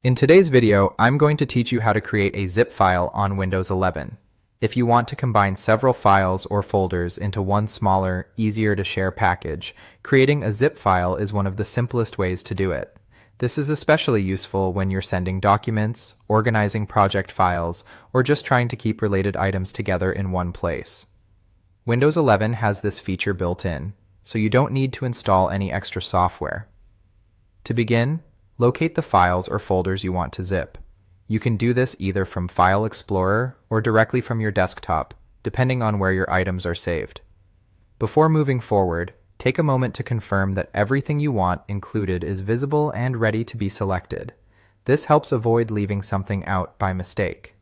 In today's video, I'm going to teach you how to create a zip file on Windows 11. If you want to combine several files or folders into one smaller, easier to share package, creating a zip file is one of the simplest ways to do it. This is especially useful when you're sending documents, organizing project files, or just trying to keep related items together in one place. Windows 11 has this feature built in, so you don't need to install any extra software. To begin, locate the files or folders you want to zip. You can do this either from File Explorer or directly from your desktop, depending on where your items are saved. Before moving forward, take a moment to confirm that everything you want included is visible and ready to be selected. This helps avoid leaving something out by mistake.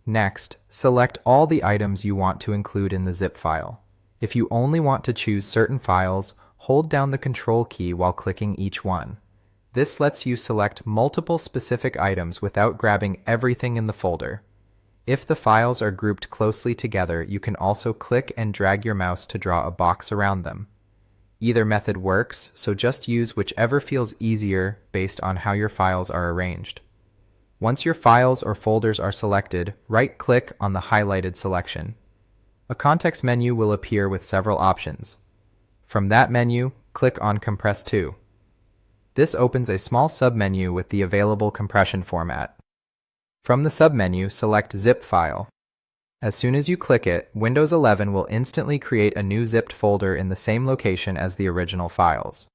Next, select all the items you want to include in the zip file. If you only want to choose certain files, hold down the Control key while clicking each one. This lets you select multiple specific items without grabbing everything in the folder. If the files are grouped closely together, you can also click and drag your mouse to draw a box around them. Either method works, so just use whichever feels easier based on how your files are arranged. Once your files or folders are selected, right-click on the highlighted selection. A context menu will appear with several options. From that menu, click on Compress to. This opens a small submenu with the available compression format. From the submenu, select Zip File. As soon as you click it, Windows 11 will instantly create a new zipped folder in the same location as the original files.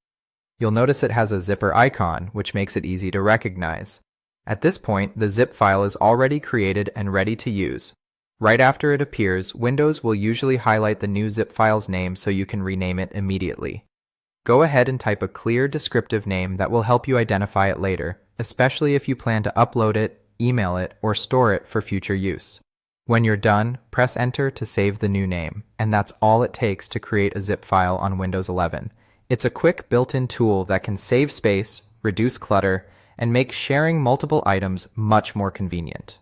You'll notice it has a zipper icon, which makes it easy to recognize. At this point, the zip file is already created and ready to use. Right after it appears, Windows will usually highlight the new zip file's name so you can rename it immediately. Go ahead and type a clear, descriptive name that will help you identify it later, especially if you plan to upload it, email it, or store it for future use. When you're done, press Enter to save the new name, and that's all it takes to create a zip file on Windows 11. It's a quick built-in tool that can save space, reduce clutter, and make sharing multiple items much more convenient.